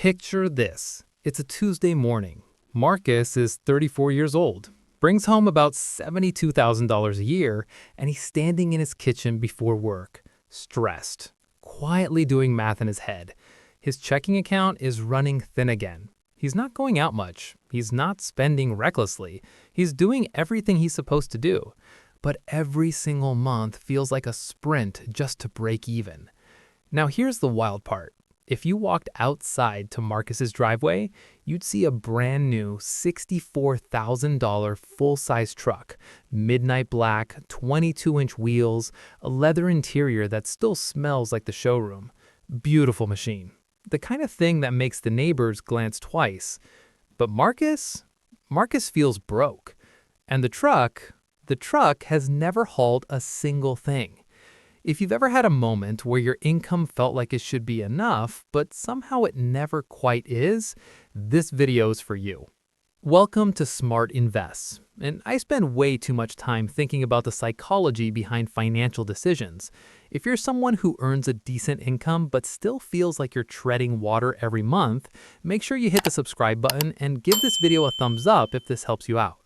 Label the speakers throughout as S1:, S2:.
S1: Picture this. It's a Tuesday morning. Marcus is 34 years old, brings home about $72,000 a year, and he's standing in his kitchen before work, stressed, quietly doing math in his head. His checking account is running thin again. He's not going out much. He's not spending recklessly. He's doing everything he's supposed to do. But every single month feels like a sprint just to break even. Now here's the wild part. If you walked outside to Marcus's driveway, you'd see a brand new $64,000 full-size truck, midnight black, 22-inch wheels, a leather interior that still smells like the showroom. Beautiful machine. The kind of thing that makes the neighbors glance twice. But Marcus feels broke. And the truck has never hauled a single thing. If you've ever had a moment where your income felt like it should be enough, but somehow it never quite is, this video is for you. Welcome to Smart Invests, and I spend way too much time thinking about the psychology behind financial decisions. If you're someone who earns a decent income but still feels like you're treading water every month, make sure you hit the subscribe button and give this video a thumbs up if this helps you out.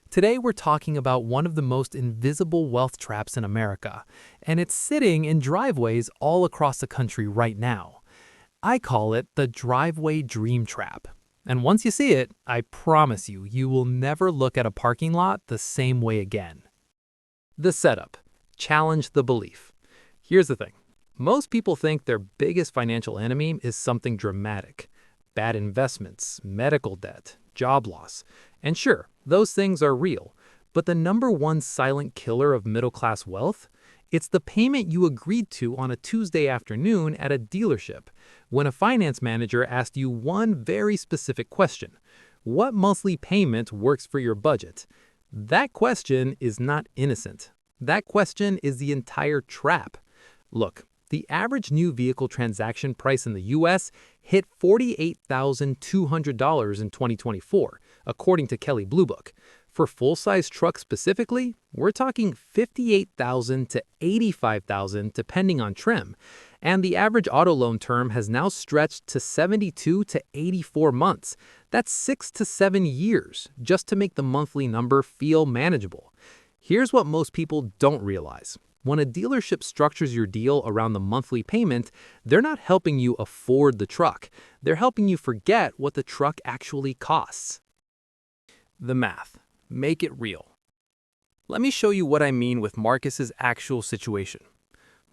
S1: Today we're talking about one of the most invisible wealth traps in America, and it's sitting in driveways all across the country right now. I call it the driveway dream trap. And once you see it, I promise you, you will never look at a parking lot the same way again. The setup. Challenge the belief. Here's the thing. Most people think their biggest financial enemy is something dramatic. Bad investments, medical debt, job loss. And sure, those things are real, but the number one silent killer of middle-class wealth? It's the payment you agreed to on a Tuesday afternoon at a dealership when a finance manager asked you one very specific question. What monthly payment works for your budget? That question is not innocent. That question is the entire trap. Look, the average new vehicle transaction price in the U.S. hit $48,200 in 2024, according to Kelley Blue Book. For full-size trucks specifically, we're talking $58,000 to $85,000 depending on trim. And the average auto loan term has now stretched to 72 to 84 months. That's 6 to 7 years just to make the monthly number feel manageable. Here's what most people don't realize. When a dealership structures your deal around the monthly payment, they're not helping you afford the truck. They're helping you forget what the truck actually costs. The math. Make it real. Let me show you what I mean with Marcus's actual situation.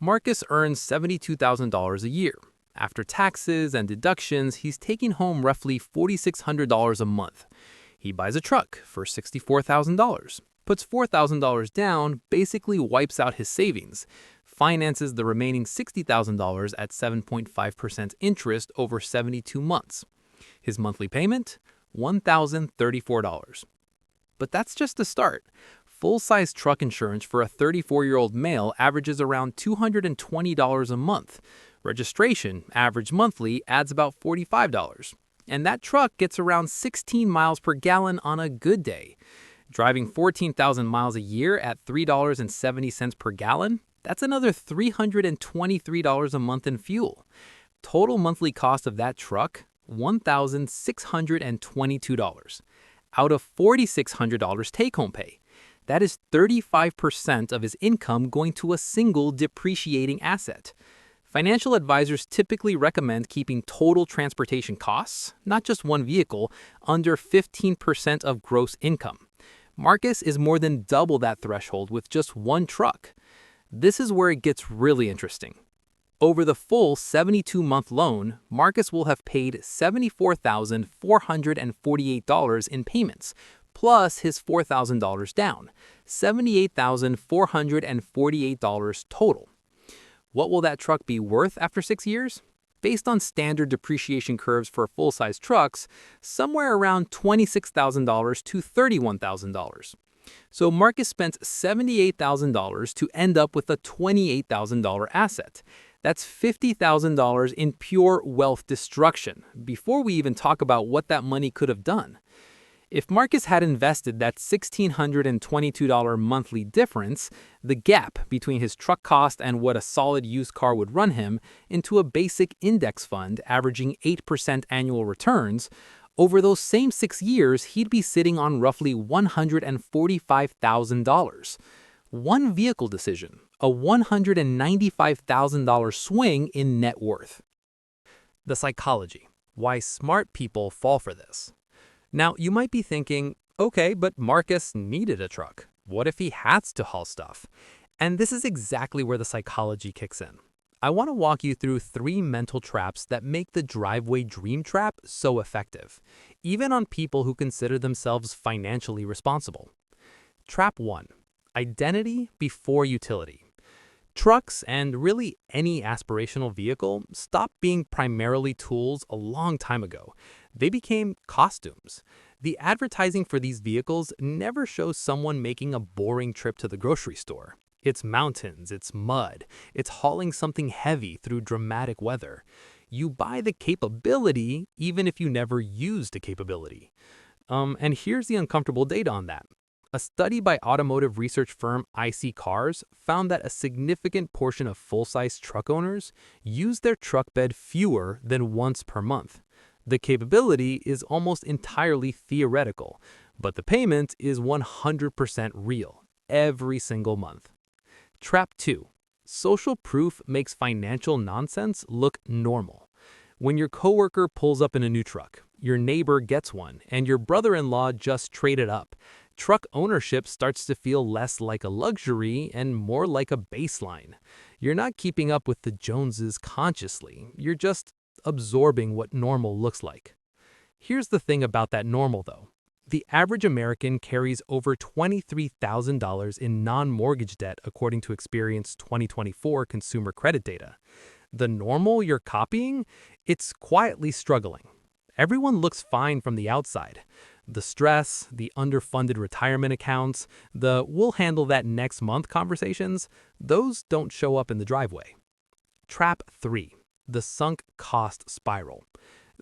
S1: Marcus earns $72,000 a year. After taxes and deductions, he's taking home roughly $4,600 a month. He buys a truck for $64,000. Puts $4,000 down, basically wipes out his savings, finances the remaining $60,000 at 7.5% interest over 72 months. His monthly payment? $1,034. But that's just the start. Full-size truck insurance for a 34-year-old male averages around $220 a month. Registration, average monthly, adds about $45. And that truck gets around 16 miles per gallon on a good day. Driving 14,000 miles a year at $3.70 per gallon, that's another $323 a month in fuel. Total monthly cost of that truck, $1,622. Out of $4,600 take-home pay. That is 35% of his income going to a single depreciating asset. Financial advisors typically recommend keeping total transportation costs, not just one vehicle, under 15% of gross income. Marcus is more than double that threshold with just one truck. This is where it gets really interesting. Over the full 72-month loan, Marcus will have paid $74,448 in payments, plus his $4,000 down, $78,448 total. What will that truck be worth after 6 years? Based on standard depreciation curves for full-size trucks, somewhere around $26,000 to $31,000. So Marcus spent $78,000 to end up with a $28,000 asset. That's $50,000 in pure wealth destruction, before we even talk about what that money could have done. If Marcus had invested that $1,622 monthly difference, the gap between his truck cost and what a solid used car would run him, into a basic index fund averaging 8% annual returns, over those same 6 years, he'd be sitting on roughly $145,000. One vehicle decision, a $195,000 swing in net worth. The psychology. Why smart people fall for this. Now, you might be thinking, okay, but Marcus needed a truck. What if he has to haul stuff? And this is exactly where the psychology kicks in. I want to walk you through 3 mental traps that make the driveway dream trap so effective, even on people who consider themselves financially responsible. Trap 1. Identity before utility. Trucks, and really any aspirational vehicle, stopped being primarily tools a long time ago. They became costumes. The advertising for these vehicles never shows someone making a boring trip to the grocery store. It's mountains, it's mud, it's hauling something heavy through dramatic weather. You buy the capability even if you never used the capability. And here's the uncomfortable data on that. A study by automotive research firm IC Cars found that a significant portion of full-size truck owners use their truck bed fewer than once per month. The capability is almost entirely theoretical, but the payment is 100% real, every single month. Trap 2. Social proof makes financial nonsense look normal. When your coworker pulls up in a new truck, your neighbor gets one, and your brother-in-law just traded up, truck ownership starts to feel less like a luxury and more like a baseline. You're not keeping up with the Joneses consciously. You're just absorbing what normal looks like. Here's the thing about that normal, though. The average American carries over $23,000 in non-mortgage debt according to Experian's 2024 consumer credit data. The normal you're copying, it's quietly struggling. Everyone looks fine from the outside. The stress, the underfunded retirement accounts, the "we'll handle that next month" conversations, those don't show up in the driveway. Trap 3. The sunk cost spiral.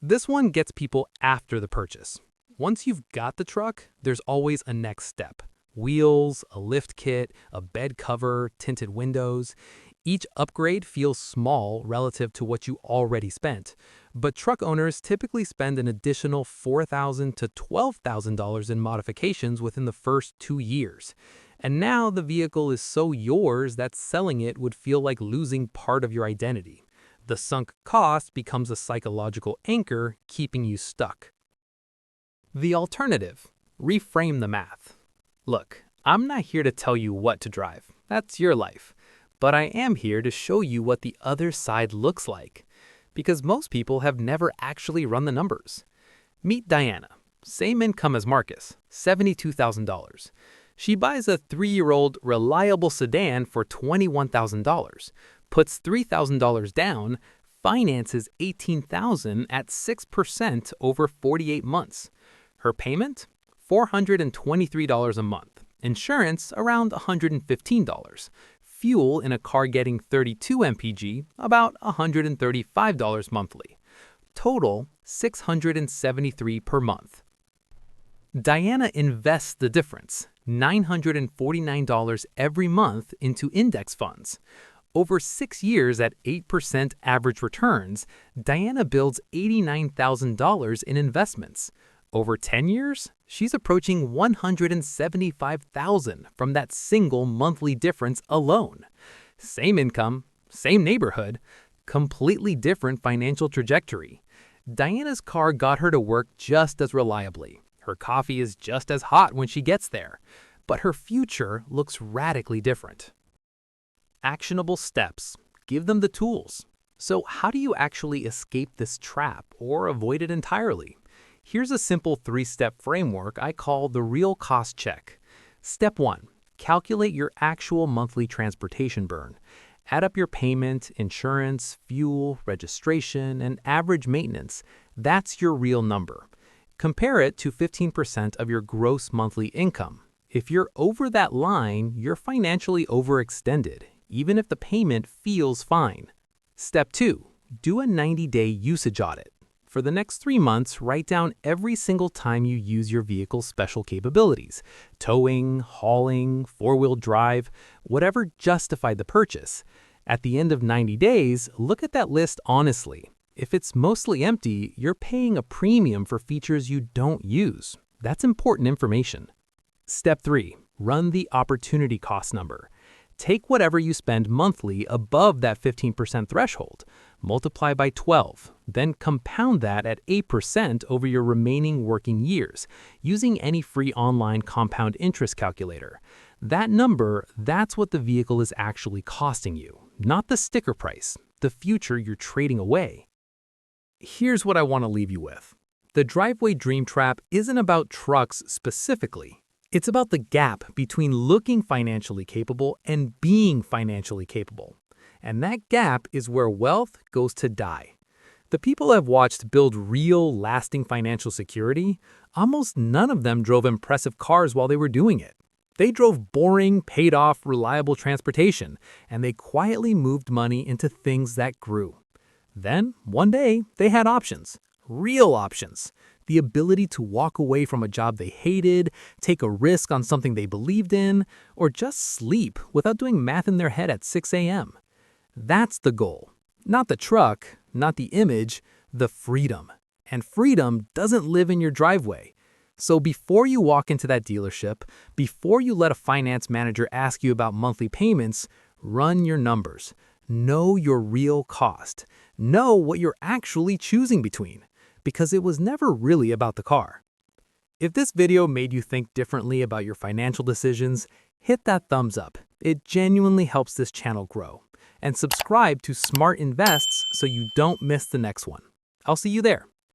S1: This one gets people after the purchase. Once you've got the truck, there's always a next step. Wheels, a lift kit, a bed cover, tinted windows. Each upgrade feels small relative to what you already spent, but truck owners typically spend an additional $4,000 to $12,000 in modifications within the first 2 years. And now the vehicle is so yours that selling it would feel like losing part of your identity. The sunk cost becomes a psychological anchor keeping you stuck. The alternative. Reframe the math. Look, I'm not here to tell you what to drive. That's your life. But I am here to show you what the other side looks like, because most people have never actually run the numbers. Meet Diana, same income as Marcus, $72,000. She buys a 3-year-old reliable sedan for $21,000, puts $3,000 down, finances $18,000 at 6% over 48 months. Her payment? $423 a month. Insurance around $115. Fuel in a car getting 32 mpg, about $135 monthly. Total, $673 per month. Diana invests the difference, $949 every month, into index funds. Over 6 years at 8% average returns, Diana builds $89,000 in investments. Over 10 years, she's approaching $175,000 from that single monthly difference alone. Same income, same neighborhood, completely different financial trajectory. Diana's car got her to work just as reliably. Her coffee is just as hot when she gets there. But her future looks radically different. Actionable steps. Give them the tools. So how do you actually escape this trap or avoid it entirely? Here's a simple 3-step framework I call the real cost check. Step 1. Calculate your actual monthly transportation burn. Add up your payment, insurance, fuel, registration, and average maintenance. That's your real number. Compare it to 15% of your gross monthly income. If you're over that line, you're financially overextended, even if the payment feels fine. Step 2. Do a 90-day usage audit. For the next 3 months, write down every single time you use your vehicle's special capabilities: towing, hauling, four-wheel drive, whatever justified the purchase. At the end of 90 days, look at that list honestly. If it's mostly empty, you're paying a premium for features you don't use. That's important information. Step 3. Run the opportunity cost number. Take whatever you spend monthly above that 15% threshold, multiply by 12, then compound that at 8% over your remaining working years, using any free online compound interest calculator. That number, that's what the vehicle is actually costing you, not the sticker price, the future you're trading away. Here's what I want to leave you with. The driveway dream trap isn't about trucks specifically. It's about the gap between looking financially capable and being financially capable. And that gap is where wealth goes to die. The people I've watched build real, lasting financial security, almost none of them drove impressive cars while they were doing it. They drove boring, paid-off, reliable transportation, and they quietly moved money into things that grew. Then, one day, they had options. Real options. The ability to walk away from a job they hated, take a risk on something they believed in, or just sleep without doing math in their head at 6 a.m. That's the goal. Not the truck, not the image, the freedom. And freedom doesn't live in your driveway. So before you walk into that dealership, before you let a finance manager ask you about monthly payments, run your numbers. Know your real cost. Know what you're actually choosing between, because it was never really about the car. If this video made you think differently about your financial decisions, hit that thumbs up. It genuinely helps this channel grow. And subscribe to Smart Invests so you don't miss the next one. I'll see you there.